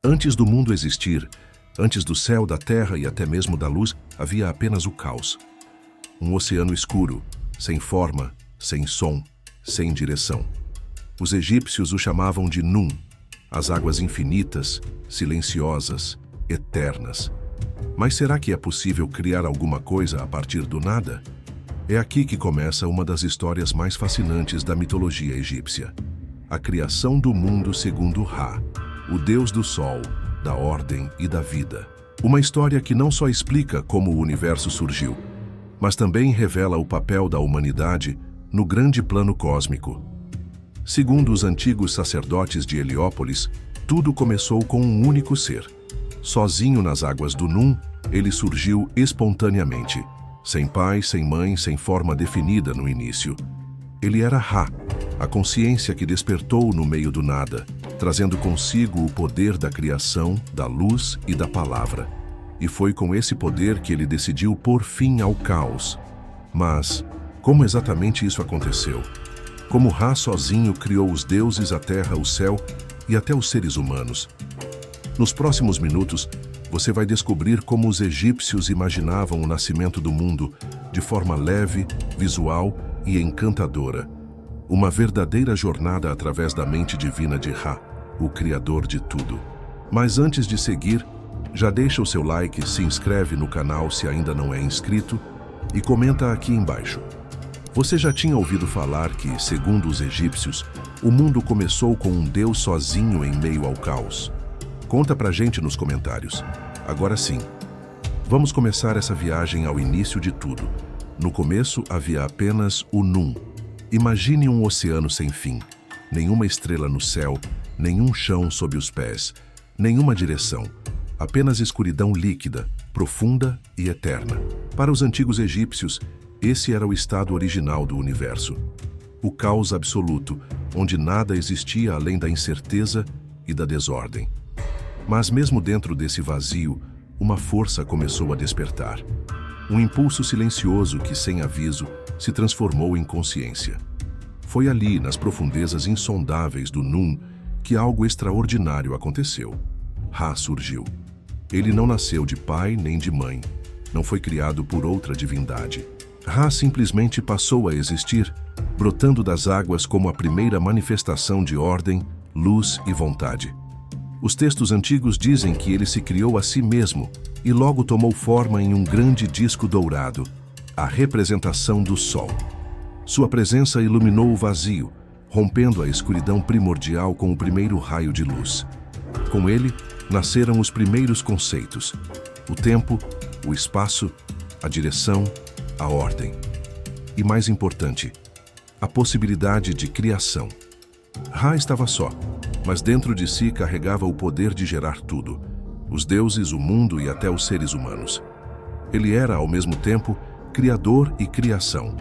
Antes do mundo existir, antes do céu, da terra e até mesmo da luz, havia apenas o caos. Um oceano escuro, sem forma, sem som, sem direção. Os egípcios o chamavam de Nun, as águas infinitas, silenciosas, eternas. Mas será que é possível criar alguma coisa a partir do nada? É aqui que começa uma das histórias mais fascinantes da mitologia egípcia. A criação do mundo segundo Ra, o deus do sol, da ordem e da vida. Uma história que não só explica como o universo surgiu, mas também revela o papel da humanidade no grande plano cósmico. Segundo os antigos sacerdotes de Heliópolis, tudo começou com um único ser. Sozinho nas águas do Nun, ele surgiu espontaneamente, sem pai, sem mãe, sem forma definida no início. Ele era Ra, a consciência que despertou no meio do nada, trazendo consigo o poder da criação, da luz e da palavra. E foi com esse poder que ele decidiu pôr fim ao caos. Mas como exatamente isso aconteceu? Como Ra sozinho criou os deuses, a terra, o céu e até os seres humanos? Nos próximos minutos, você vai descobrir como os egípcios imaginavam o nascimento do mundo de forma leve, visual e encantadora. Uma verdadeira jornada através da mente divina de Ra, o Criador de tudo. Mas antes de seguir, já deixa o seu like, se inscreve no canal se ainda não é inscrito e comenta aqui embaixo. Você já tinha ouvido falar que, segundo os egípcios, o mundo começou com um Deus sozinho em meio ao caos? Conta pra gente nos comentários. Agora sim, vamos começar essa viagem ao início de tudo. No começo havia apenas o Nun. Imagine um oceano sem fim, nenhuma estrela no céu, nenhum chão sob os pés, nenhuma direção, apenas escuridão líquida, profunda e eterna. Para os antigos egípcios, esse era o estado original do universo. O caos absoluto, onde nada existia além da incerteza e da desordem. Mas mesmo dentro desse vazio, uma força começou a despertar. Um impulso silencioso que, sem aviso, se transformou em consciência. Foi ali, nas profundezas insondáveis do Nun, que algo extraordinário aconteceu. Ra surgiu. Ele não nasceu de pai nem de mãe. Não foi criado por outra divindade. Ra simplesmente passou a existir, brotando das águas como a primeira manifestação de ordem, luz e vontade. Os textos antigos dizem que ele se criou a si mesmo e logo tomou forma em um grande disco dourado, a representação do Sol. Sua presença iluminou o vazio, rompendo a escuridão primordial com o primeiro raio de luz. Com ele, nasceram os primeiros conceitos: o tempo, o espaço, a direção, a ordem. E mais importante, a possibilidade de criação. Ra estava só, mas dentro de si carregava o poder de gerar tudo: os deuses, o mundo e até os seres humanos. Ele era, ao mesmo tempo, criador e criação.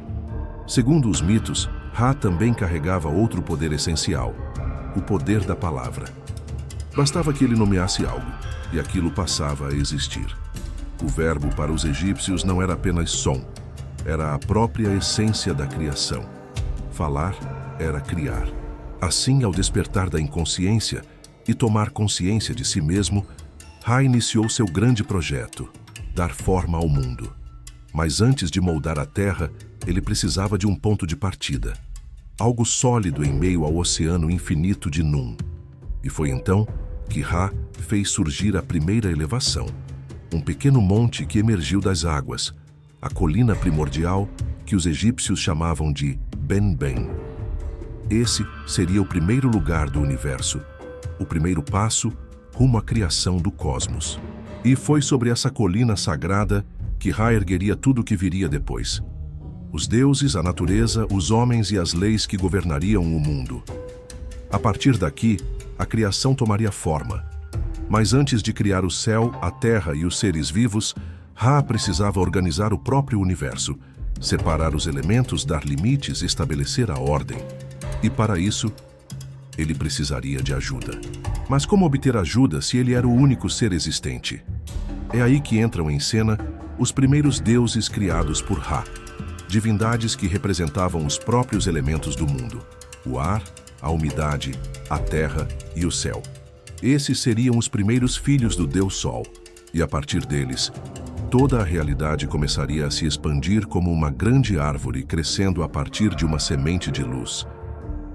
Segundo os mitos, Ra também carregava outro poder essencial: o poder da palavra. Bastava que ele nomeasse algo, e aquilo passava a existir. O verbo para os egípcios não era apenas som, era a própria essência da criação. Falar era criar. Assim, ao despertar da inconsciência e tomar consciência de si mesmo, Ra iniciou seu grande projeto: dar forma ao mundo. Mas antes de moldar a terra, ele precisava de um ponto de partida. Algo sólido em meio ao oceano infinito de Nun. E foi então que Ra fez surgir a primeira elevação, um pequeno monte que emergiu das águas, a colina primordial que os egípcios chamavam de Ben-Ben. Esse seria o primeiro lugar do universo, o primeiro passo rumo à criação do cosmos. E foi sobre essa colina sagrada que Ra ergueria tudo o que viria depois: os deuses, a natureza, os homens e as leis que governariam o mundo. A partir daqui, a criação tomaria forma. Mas antes de criar o céu, a terra e os seres vivos, Ra precisava organizar o próprio universo, separar os elementos, dar limites, estabelecer a ordem. E para isso, ele precisaria de ajuda. Mas como obter ajuda se ele era o único ser existente? É aí que entram em cena os primeiros deuses criados por Ra, divindades que representavam os próprios elementos do mundo: o ar, a umidade, a terra e o céu. Esses seriam os primeiros filhos do Deus Sol, e a partir deles, toda a realidade começaria a se expandir como uma grande árvore crescendo a partir de uma semente de luz.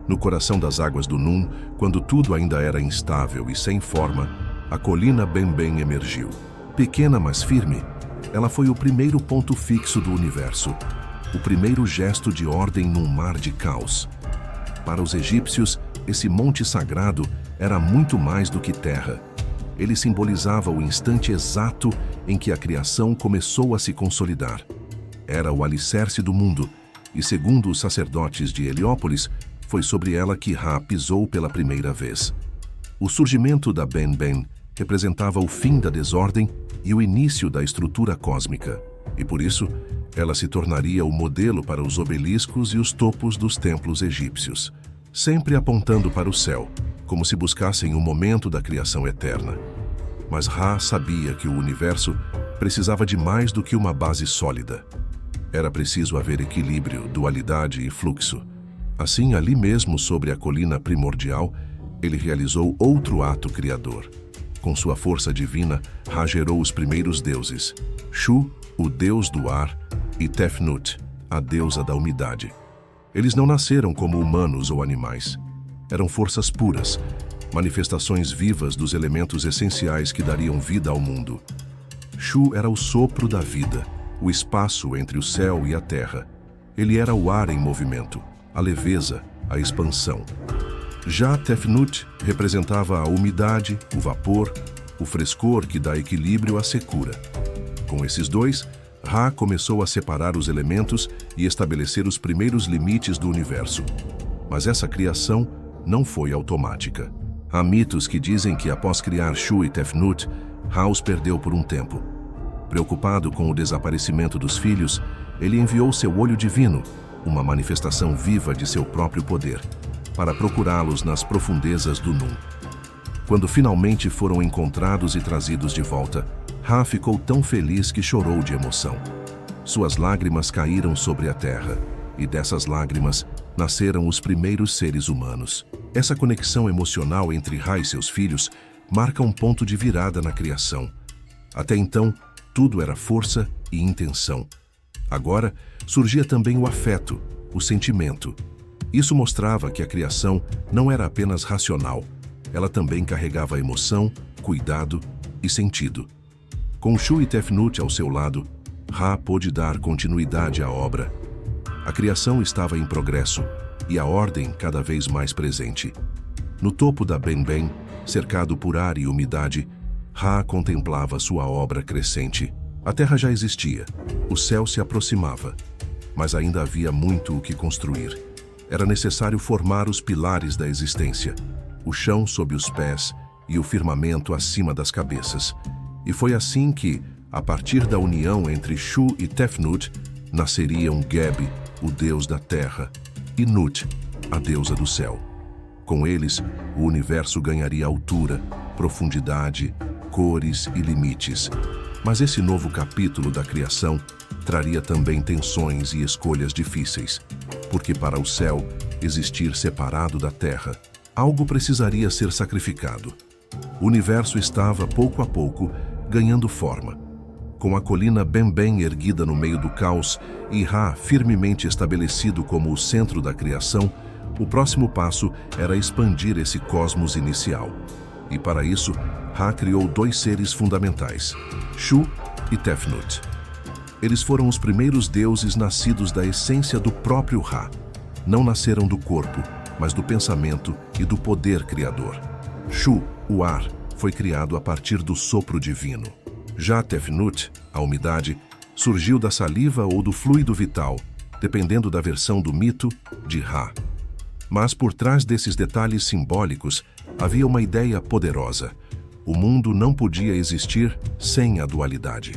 No coração das águas do Num, quando tudo ainda era instável e sem forma, a colina Benben emergiu. Pequena, mas firme, ela foi o primeiro ponto fixo do universo, o primeiro gesto de ordem num mar de caos. Para os egípcios, esse monte sagrado era muito mais do que terra. Ele simbolizava o instante exato em que a criação começou a se consolidar. Era o alicerce do mundo, e segundo os sacerdotes de Heliópolis, foi sobre ela que Ra pisou pela primeira vez. O surgimento da Benben representava o fim da desordem e o início da estrutura cósmica, e por isso, ela se tornaria o modelo para os obeliscos e os topos dos templos egípcios, sempre apontando para o céu, como se buscassem o momento da criação eterna. Mas Ra sabia que o universo precisava de mais do que uma base sólida. Era preciso haver equilíbrio, dualidade e fluxo. Assim, ali mesmo, sobre a colina primordial, ele realizou outro ato criador. Com sua força divina, Ra gerou os primeiros deuses: Shu, o deus do ar, e Tefnut, a deusa da umidade. Eles não nasceram como humanos ou animais. Eram forças puras, manifestações vivas dos elementos essenciais que dariam vida ao mundo. Shu era o sopro da vida, o espaço entre o céu e a terra. Ele era o ar em movimento, a leveza, a expansão. Já Tefnut representava a umidade, o vapor, o frescor que dá equilíbrio à secura. Com esses dois, Ra começou a separar os elementos e estabelecer os primeiros limites do universo. Mas essa criação não foi automática. Há mitos que dizem que após criar Shu e Tefnut, Ra os perdeu por um tempo. Preocupado com o desaparecimento dos filhos, ele enviou seu olho divino, uma manifestação viva de seu próprio poder, para procurá-los nas profundezas do Num. Quando finalmente foram encontrados e trazidos de volta, Ra ficou tão feliz que chorou de emoção. Suas lágrimas caíram sobre a terra, e dessas lágrimas nasceram os primeiros seres humanos. Essa conexão emocional entre Ra e seus filhos marca um ponto de virada na criação. Até então, tudo era força e intenção. Agora, surgia também o afeto, o sentimento. Isso mostrava que a criação não era apenas racional, ela também carregava emoção, cuidado e sentido. Com Shu e Tefnut ao seu lado, Ra pôde dar continuidade à obra. A criação estava em progresso e a ordem cada vez mais presente. No topo da Benben, cercado por ar e umidade, Ra contemplava sua obra crescente. A terra já existia, o céu se aproximava, mas ainda havia muito o que construir. Era necessário formar os pilares da existência, o chão sob os pés e o firmamento acima das cabeças. E foi assim que, a partir da união entre Shu e Tefnut, nasceriam Geb, o deus da terra, e Nut, a deusa do céu. Com eles, o universo ganharia altura, profundidade, cores e limites. Mas esse novo capítulo da criação traria também tensões e escolhas difíceis, porque para o céu existir separado da terra, algo precisaria ser sacrificado. O universo estava, pouco a pouco, ganhando forma. Com a colina Benben erguida no meio do caos e Ra firmemente estabelecido como o centro da criação, o próximo passo era expandir esse cosmos inicial. E para isso, Ra criou dois seres fundamentais, Shu e Tefnut. Eles foram os primeiros deuses nascidos da essência do próprio Ra. Não nasceram do corpo, mas do pensamento e do poder criador. Shu, o ar, foi criado a partir do sopro divino. Já Tefnut, a umidade, surgiu da saliva ou do fluido vital, dependendo da versão do mito de Ra. Mas por trás desses detalhes simbólicos havia uma ideia poderosa. O mundo não podia existir sem a dualidade.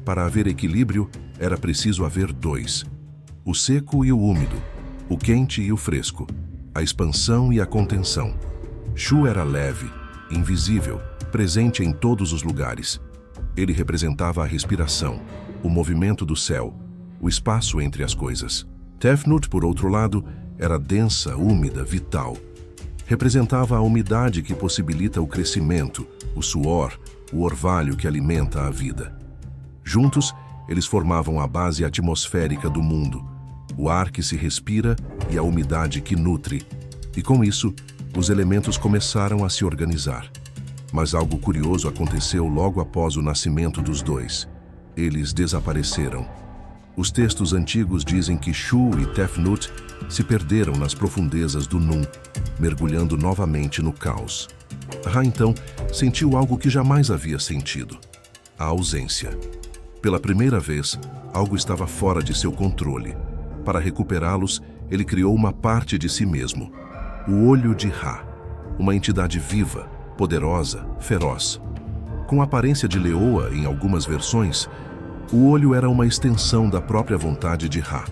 Para haver equilíbrio, era preciso haver dois: o seco e o úmido, o quente e o fresco, a expansão e a contenção. Shu era leve, invisível, presente em todos os lugares. Ele representava a respiração, o movimento do céu, o espaço entre as coisas. Tefnut, por outro lado, era densa, úmida, vital. representava a umidade que possibilita o crescimento, o suor, o orvalho que alimenta a vida. Juntos, eles formavam a base atmosférica do mundo, o ar que se respira e a umidade que nutre. E com isso, os elementos começaram a se organizar. Mas algo curioso aconteceu logo após o nascimento dos dois. Eles desapareceram. Os textos antigos dizem que Shu e Tefnut se perderam nas profundezas do Nun, mergulhando novamente no caos. Ra, então, sentiu algo que jamais havia sentido: a ausência. Pela primeira vez, algo estava fora de seu controle. Para recuperá-los, ele criou uma parte de si mesmo, o Olho de Ra, uma entidade viva, poderosa, feroz. Com aparência de leoa em algumas versões, o olho era uma extensão da própria vontade de Ra.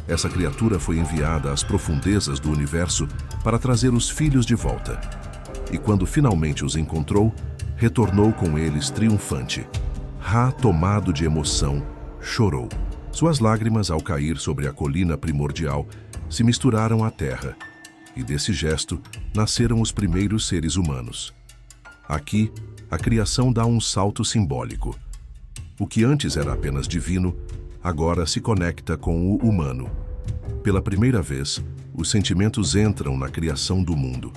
Essa criatura foi enviada às profundezas do universo para trazer os filhos de volta. E quando finalmente os encontrou, retornou com eles triunfante. Ra, tomado de emoção, chorou. Suas lágrimas, ao cair sobre a colina primordial, se misturaram à terra, e desse gesto nasceram os primeiros seres humanos. Aqui, a criação dá um salto simbólico. O que antes era apenas divino, agora se conecta com o humano. Pela primeira vez, os sentimentos entram na criação do mundo.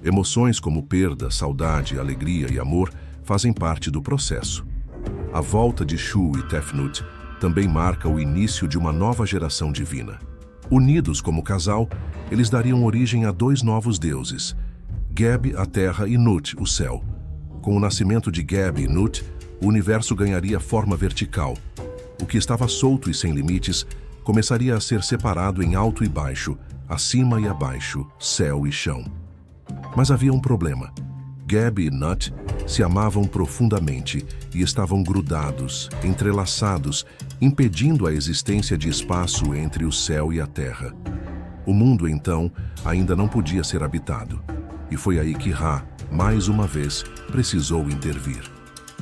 Emoções como perda, saudade, alegria e amor fazem parte do processo. A volta de Shu e Tefnut também marca o início de uma nova geração divina. Unidos como casal, eles dariam origem a dois novos deuses, Geb, a terra, e Nut, o céu. Com o nascimento de Geb e Nut, o universo ganharia forma vertical. O que estava solto e sem limites começaria a ser separado em alto e baixo, acima e abaixo, céu e chão. Mas havia um problema. Geb e Nut se amavam profundamente e estavam grudados, entrelaçados, impedindo a existência de espaço entre o céu e a terra. O mundo, então, ainda não podia ser habitado. E foi aí que Ra, mais uma vez, precisou intervir.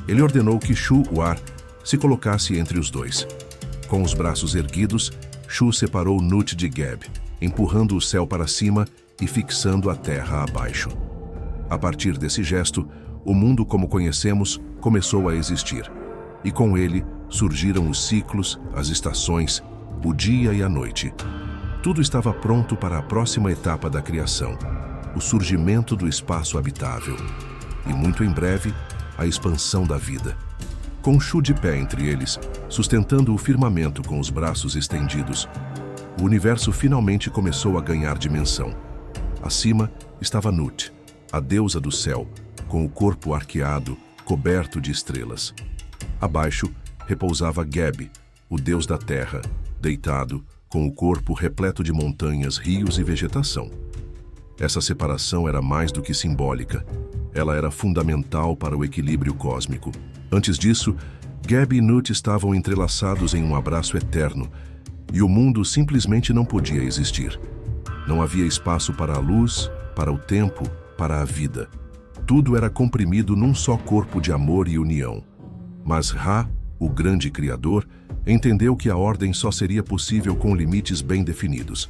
Ele ordenou que Shu, o ar, se colocasse entre os dois. Com os braços erguidos, Shu separou Nut de Geb, empurrando o céu para cima e fixando a terra abaixo. A partir desse gesto, o mundo como conhecemos começou a existir. E com ele surgiram os ciclos, as estações, o dia e a noite. Tudo estava pronto para a próxima etapa da criação, o surgimento do espaço habitável. E muito em breve, a expansão da vida. Com Shu de pé entre eles, sustentando o firmamento com os braços estendidos, o universo finalmente começou a ganhar dimensão. Acima estava Nut, a deusa do céu, com o corpo arqueado, coberto de estrelas. Abaixo repousava Geb, o deus da terra, deitado, com o corpo repleto de montanhas, rios e vegetação. Essa separação era mais do que simbólica. Ela era fundamental para o equilíbrio cósmico. Antes disso, Geb e Nut estavam entrelaçados em um abraço eterno, e o mundo simplesmente não podia existir. Não havia espaço para a luz, para o tempo, para a vida. Tudo era comprimido num só corpo de amor e união. Mas Ra, o grande Criador, entendeu que a ordem só seria possível com limites bem definidos.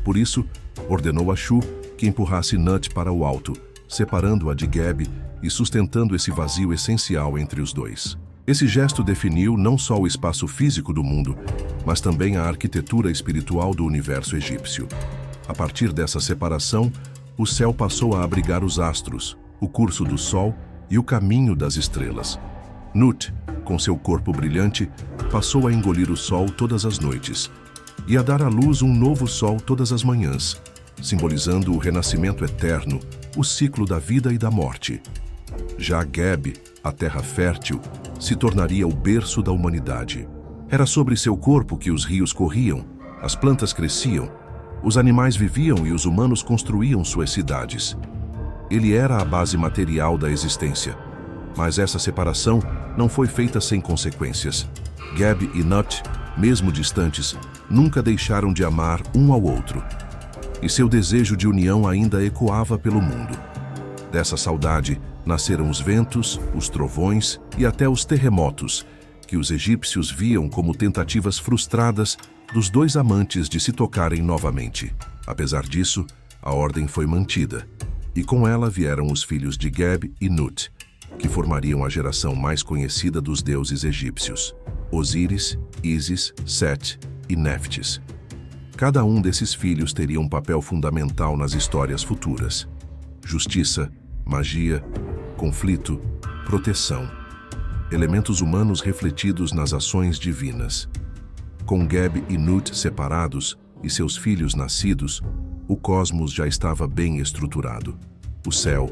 Por isso, ordenou a Shu que empurrasse Nut para o alto, separando-a de Geb e sustentando esse vazio essencial entre os dois. Esse gesto definiu não só o espaço físico do mundo, mas também a arquitetura espiritual do universo egípcio. A partir dessa separação, o céu passou a abrigar os astros, o curso do sol e o caminho das estrelas. Nut, com seu corpo brilhante, passou a engolir o sol todas as noites e a dar à luz um novo sol todas as manhãs, simbolizando o renascimento eterno, o ciclo da vida e da morte. Já Geb, a terra fértil, se tornaria o berço da humanidade. Era sobre seu corpo que os rios corriam, as plantas cresciam, os animais viviam e os humanos construíam suas cidades. Ele era a base material da existência. Mas essa separação não foi feita sem consequências. Geb e Nut, mesmo distantes, nunca deixaram de amar um ao outro. E seu desejo de união ainda ecoava pelo mundo. Dessa saudade nasceram os ventos, os trovões e até os terremotos, que os egípcios viam como tentativas frustradas dos dois amantes de se tocarem novamente. Apesar disso, a ordem foi mantida, e com ela vieram os filhos de Geb e Nut, que formariam a geração mais conhecida dos deuses egípcios: Osíris, Ísis, Sete e Néftis. Cada um desses filhos teria um papel fundamental nas histórias futuras: justiça, magia, conflito, proteção. Elementos humanos refletidos nas ações divinas. Com Geb e Nut separados e seus filhos nascidos, o cosmos já estava bem estruturado. O céu,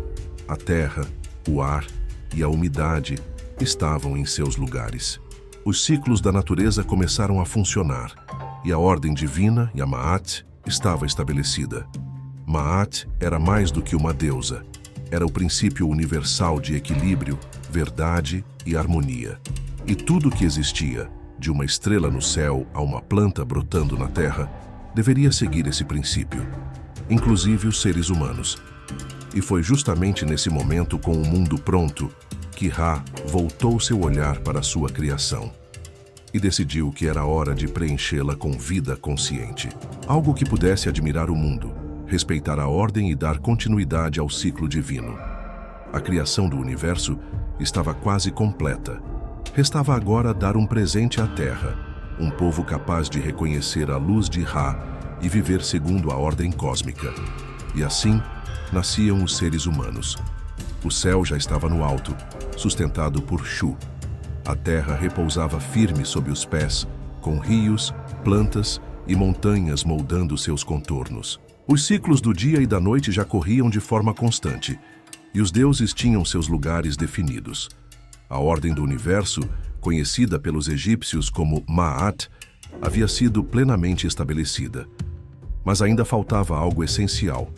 a terra, o ar e a umidade estavam em seus lugares. Os ciclos da natureza começaram a funcionar, e a ordem divina, Yamaat, estava estabelecida. Maat era mais do que uma deusa. Era o princípio universal de equilíbrio, verdade e harmonia. E tudo que existia, de uma estrela no céu a uma planta brotando na terra, deveria seguir esse princípio, inclusive os seres humanos. E foi justamente nesse momento, com o mundo pronto, que Ra voltou seu olhar para sua criação e decidiu que era hora de preenchê-la com vida consciente. Algo que pudesse admirar o mundo, respeitar a ordem e dar continuidade ao ciclo divino. A criação do universo estava quase completa. Restava agora dar um presente à Terra, um povo capaz de reconhecer a luz de Ra e viver segundo a ordem cósmica. E assim, nasciam os seres humanos. O céu já estava no alto, sustentado por Shu. A terra repousava firme sob os pés, com rios, plantas e montanhas moldando seus contornos. Os ciclos do dia e da noite já corriam de forma constante, e os deuses tinham seus lugares definidos. A ordem do universo, conhecida pelos egípcios como Maat, havia sido plenamente estabelecida. Mas ainda faltava algo essencial: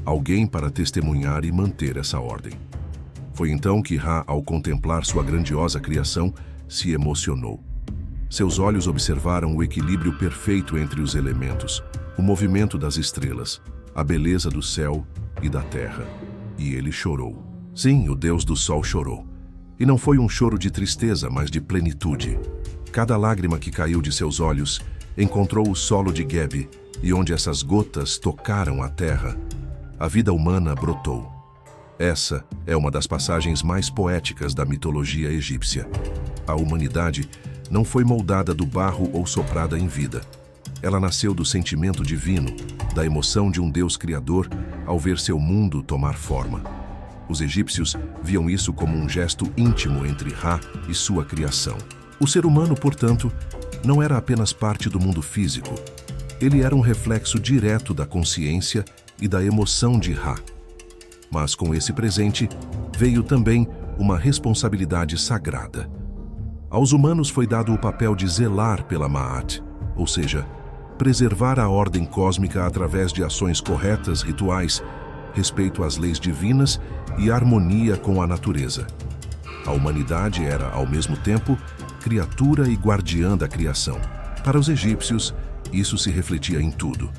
alguém para testemunhar e manter essa ordem. Foi então que Ra, ao contemplar sua grandiosa criação, se emocionou. Seus olhos observaram o equilíbrio perfeito entre os elementos, o movimento das estrelas, a beleza do céu e da terra. E ele chorou. Sim, o Deus do Sol chorou. E não foi um choro de tristeza, mas de plenitude. Cada lágrima que caiu de seus olhos encontrou o solo de Geb, e onde essas gotas tocaram a terra, a vida humana brotou. Essa é uma das passagens mais poéticas da mitologia egípcia. A humanidade não foi moldada do barro ou soprada em vida. Ela nasceu do sentimento divino, da emoção de um Deus criador ao ver seu mundo tomar forma. Os egípcios viam isso como um gesto íntimo entre Ra e sua criação. O ser humano, portanto, não era apenas parte do mundo físico. Ele era um reflexo direto da consciência e da emoção de Ra. Mas com esse presente veio também uma responsabilidade sagrada. Aos humanos foi dado o papel de zelar pela Maat, ou seja, preservar a ordem cósmica através de ações corretas, rituais, respeito às leis divinas e harmonia com a natureza. A humanidade era, ao mesmo tempo, criatura e guardiã da criação. Para os egípcios, isso se refletia em tudo.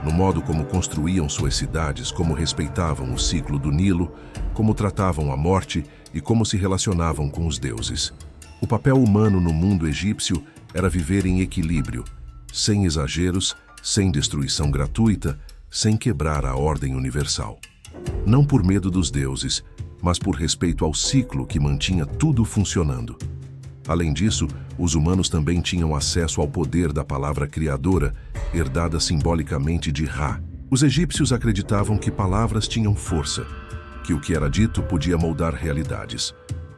No modo como construíam suas cidades, como respeitavam o ciclo do Nilo, como tratavam a morte e como se relacionavam com os deuses. O papel humano no mundo egípcio era viver em equilíbrio, sem exageros, sem destruição gratuita, sem quebrar a ordem universal. Não por medo dos deuses, mas por respeito ao ciclo que mantinha tudo funcionando. Além disso, os humanos também tinham acesso ao poder da palavra criadora, herdada simbolicamente de Ra. Os egípcios acreditavam que palavras tinham força, que o que era dito podia moldar realidades.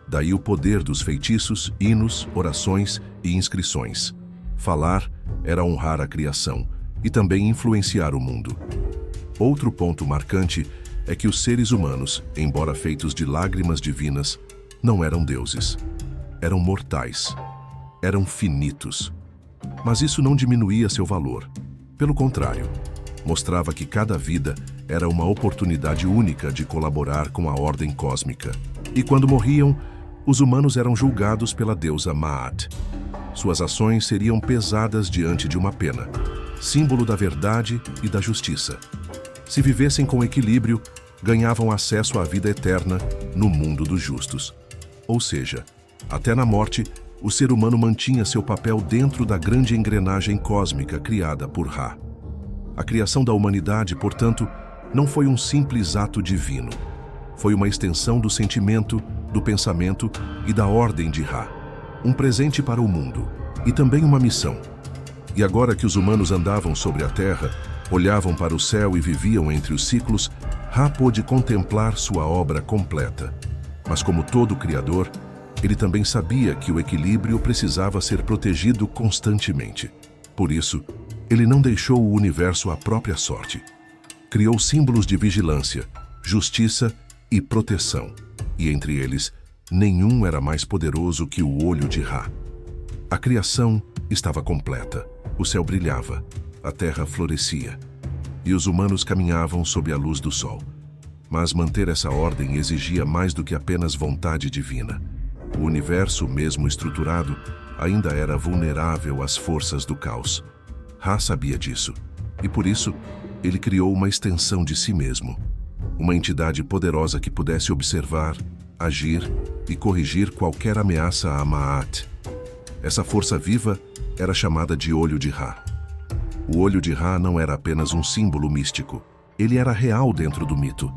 Daí o poder dos feitiços, hinos, orações e inscrições. Falar era honrar a criação e também influenciar o mundo. Outro ponto marcante é que os seres humanos, embora feitos de lágrimas divinas, não eram deuses. Eram mortais. Eram finitos. Mas isso não diminuía seu valor. Pelo contrário, mostrava que cada vida era uma oportunidade única de colaborar com a ordem cósmica. E quando morriam, os humanos eram julgados pela deusa Maat. Suas ações seriam pesadas diante de uma pena, símbolo da verdade e da justiça. Se vivessem com equilíbrio, ganhavam acesso à vida eterna no mundo dos justos. Ou seja, até na morte, o ser humano mantinha seu papel dentro da grande engrenagem cósmica criada por Ra. A criação da humanidade, portanto, não foi um simples ato divino. Foi uma extensão do sentimento, do pensamento e da ordem de Ra. Um presente para o mundo e também uma missão. E agora que os humanos andavam sobre a terra, olhavam para o céu e viviam entre os ciclos, Ra pôde contemplar sua obra completa. Mas como todo criador, ele também sabia que o equilíbrio precisava ser protegido constantemente. Por isso, ele não deixou o universo à própria sorte. Criou símbolos de vigilância, justiça e proteção. E entre eles, nenhum era mais poderoso que o olho de Ra. A criação estava completa. O céu brilhava, a terra florescia, e os humanos caminhavam sob a luz do sol. Mas manter essa ordem exigia mais do que apenas vontade divina. O universo, mesmo estruturado, ainda era vulnerável às forças do caos. Ra sabia disso, e por isso, ele criou uma extensão de si mesmo. Uma entidade poderosa que pudesse observar, agir e corrigir qualquer ameaça a Ma'at. Essa força viva era chamada de Olho de Ra. O Olho de Ra não era apenas um símbolo místico. Ele era real dentro do mito.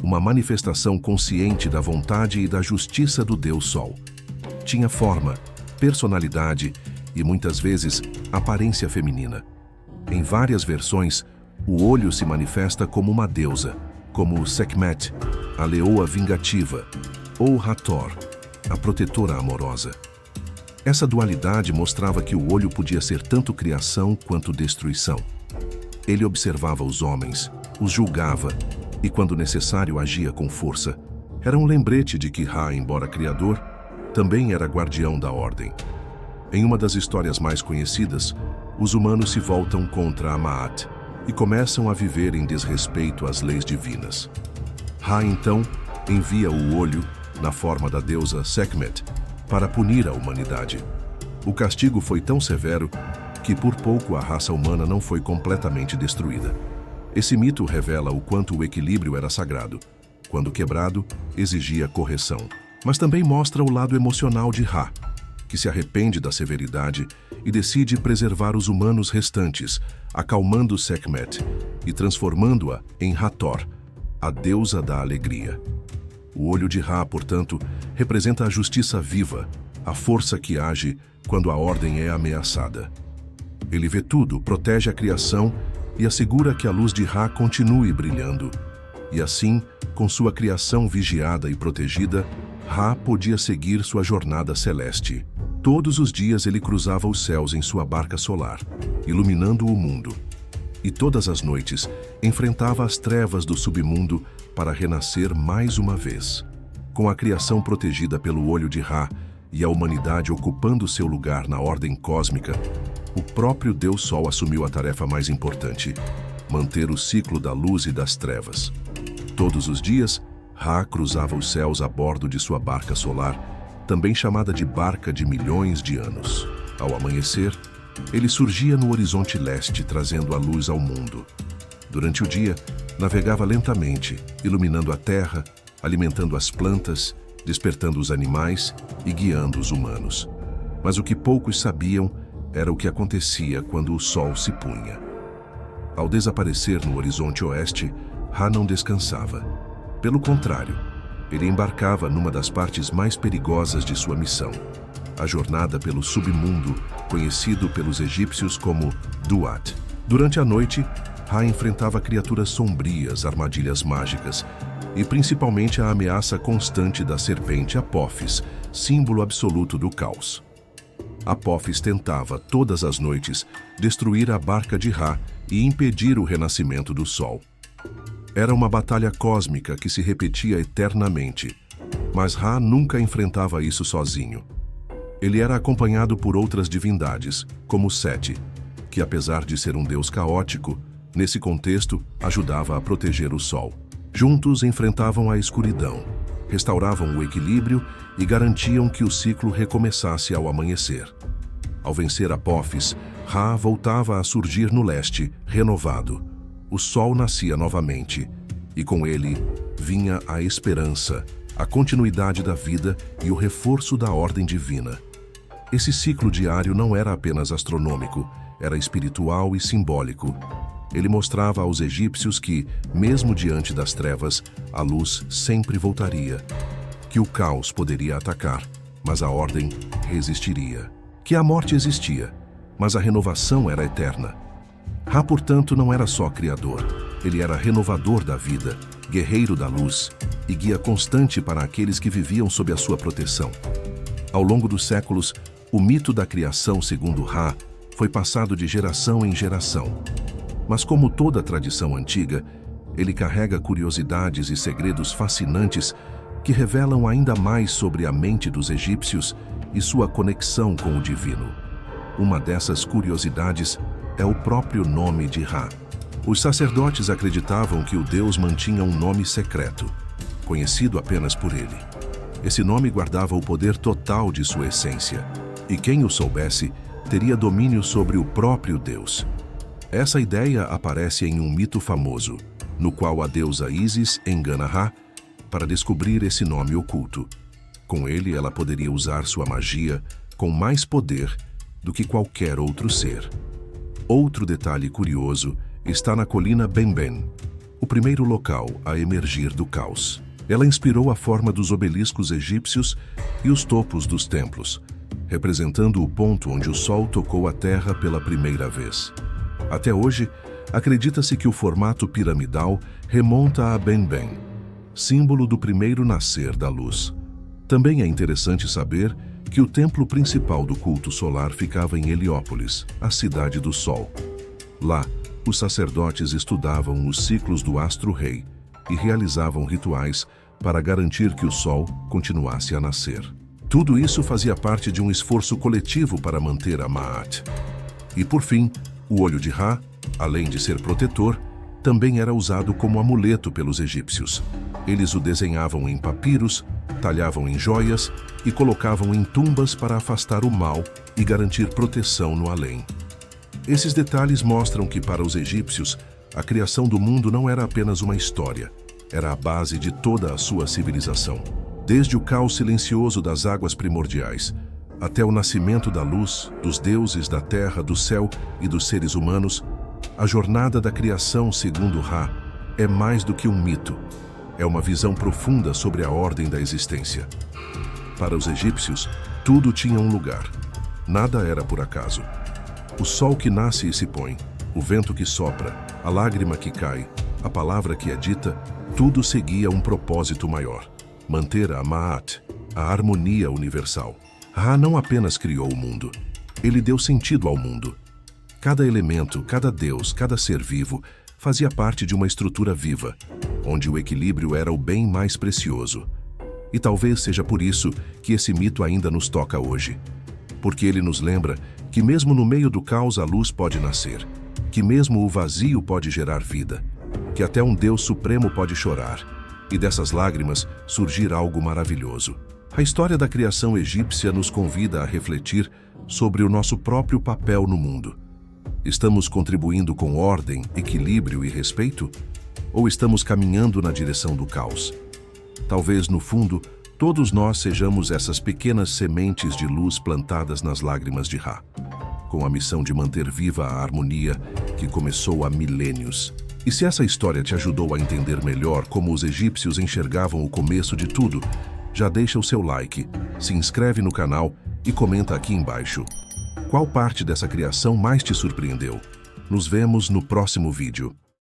Uma manifestação consciente da vontade e da justiça do Deus Sol. Tinha forma, personalidade e, muitas vezes, aparência feminina. Em várias versões, o olho se manifesta como uma deusa, como Sekhmet, a leoa vingativa, ou Hathor, a protetora amorosa. Essa dualidade mostrava que o olho podia ser tanto criação quanto destruição. Ele observava os homens, os julgava e, quando necessário, agia com força. Era um lembrete de que Ra, embora criador, também era guardião da ordem. Em uma das histórias mais conhecidas, os humanos se voltam contra Ma'at e começam a viver em desrespeito às leis divinas. Ra, então, envia o olho, na forma da deusa Sekhmet, para punir a humanidade. O castigo foi tão severo que por pouco a raça humana não foi completamente destruída. Esse mito revela o quanto o equilíbrio era sagrado. Quando quebrado, exigia correção. Mas também mostra o lado emocional de Ra, que se arrepende da severidade e decide preservar os humanos restantes, acalmando Sekhmet e transformando-a em Hathor, a deusa da alegria. O olho de Ra, portanto, representa a justiça viva, a força que age quando a ordem é ameaçada. Ele vê tudo, protege a criação e assegura que a luz de Ra continue brilhando. E assim, com sua criação vigiada e protegida, Ra podia seguir sua jornada celeste. Todos os dias ele cruzava os céus em sua barca solar, iluminando o mundo. E todas as noites enfrentava as trevas do submundo para renascer mais uma vez. Com a criação protegida pelo olho de Ra e a humanidade ocupando seu lugar na ordem cósmica, o próprio Deus Sol assumiu a tarefa mais importante: manter o ciclo da luz e das trevas. Todos os dias, Ra cruzava os céus a bordo de sua barca solar, também chamada de Barca de Milhões de Anos. Ao amanhecer, ele surgia no horizonte leste, trazendo a luz ao mundo. Durante o dia, navegava lentamente, iluminando a terra, alimentando as plantas, despertando os animais e guiando os humanos. Mas o que poucos sabiam era o que acontecia quando o sol se punha. Ao desaparecer no horizonte oeste, Ra não descansava. Pelo contrário, ele embarcava numa das partes mais perigosas de sua missão, a jornada pelo submundo, conhecido pelos egípcios como Duat. Durante a noite, Ra enfrentava criaturas sombrias, armadilhas mágicas e principalmente a ameaça constante da serpente Apófis, símbolo absoluto do caos. Apófis tentava, todas as noites, destruir a barca de Ra e impedir o renascimento do sol. Era uma batalha cósmica que se repetia eternamente, mas Ra nunca enfrentava isso sozinho. Ele era acompanhado por outras divindades, como Sete, que apesar de ser um deus caótico, nesse contexto ajudava a proteger o sol. Juntos enfrentavam a escuridão, restauravam o equilíbrio e garantiam que o ciclo recomeçasse ao amanhecer. Ao vencer Apófis, Ra voltava a surgir no leste, renovado. O sol nascia novamente, e com ele vinha a esperança, a continuidade da vida e o reforço da ordem divina. Esse ciclo diário não era apenas astronômico, era espiritual e simbólico. Ele mostrava aos egípcios que, mesmo diante das trevas, a luz sempre voltaria. Que o caos poderia atacar, mas a ordem resistiria. Que a morte existia, mas a renovação era eterna. Ra, portanto, não era só criador. Ele era renovador da vida, guerreiro da luz e guia constante para aqueles que viviam sob a sua proteção. Ao longo dos séculos, o mito da criação segundo Ra foi passado de geração em geração. Mas como toda tradição antiga, ele carrega curiosidades e segredos fascinantes que revelam ainda mais sobre a mente dos egípcios e sua conexão com o divino. Uma dessas curiosidades é o próprio nome de Ra. Os sacerdotes acreditavam que o deus mantinha um nome secreto, conhecido apenas por ele. Esse nome guardava o poder total de sua essência, e quem o soubesse teria domínio sobre o próprio Deus. Essa ideia aparece em um mito famoso, no qual a deusa Ísis engana Ra para descobrir esse nome oculto. Com ele, ela poderia usar sua magia com mais poder do que qualquer outro ser. Outro detalhe curioso está na colina Benben, o primeiro local a emergir do caos. Ela inspirou a forma dos obeliscos egípcios e os topos dos templos, representando o ponto onde o sol tocou a terra pela primeira vez. Até hoje, acredita-se que o formato piramidal remonta a Benben, símbolo do primeiro nascer da luz. Também é interessante saber que o templo principal do culto solar ficava em Heliópolis, a cidade do sol. Lá, os sacerdotes estudavam os ciclos do astro-rei e realizavam rituais para garantir que o sol continuasse a nascer. Tudo isso fazia parte de um esforço coletivo para manter a Ma'at. E por fim, o olho de Ra, além de ser protetor, também era usado como amuleto pelos egípcios. Eles o desenhavam em papiros, talhavam em joias e colocavam em tumbas para afastar o mal e garantir proteção no além. Esses detalhes mostram que, para os egípcios, a criação do mundo não era apenas uma história, era a base de toda a sua civilização. Desde o caos silencioso das águas primordiais, até o nascimento da luz, dos deuses, da terra, do céu e dos seres humanos, a jornada da criação segundo Ra é mais do que um mito. É uma visão profunda sobre a ordem da existência. Para os egípcios, tudo tinha um lugar. Nada era por acaso. O sol que nasce e se põe, o vento que sopra, a lágrima que cai, a palavra que é dita, tudo seguia um propósito maior: manter a Ma'at, a harmonia universal. Ra não apenas criou o mundo, ele deu sentido ao mundo. Cada elemento, cada deus, cada ser vivo fazia parte de uma estrutura viva, onde o equilíbrio era o bem mais precioso. E talvez seja por isso que esse mito ainda nos toca hoje. Porque ele nos lembra que mesmo no meio do caos a luz pode nascer, que mesmo o vazio pode gerar vida, que até um Deus supremo pode chorar, e dessas lágrimas surgir algo maravilhoso. A história da criação egípcia nos convida a refletir sobre o nosso próprio papel no mundo. Estamos contribuindo com ordem, equilíbrio e respeito? Ou estamos caminhando na direção do caos? Talvez, no fundo, todos nós sejamos essas pequenas sementes de luz plantadas nas lágrimas de Ra, com a missão de manter viva a harmonia que começou há milênios. E se essa história te ajudou a entender melhor como os egípcios enxergavam o começo de tudo, já deixa o seu like, se inscreve no canal e comenta aqui embaixo. Qual parte dessa criação mais te surpreendeu? Nos vemos no próximo vídeo.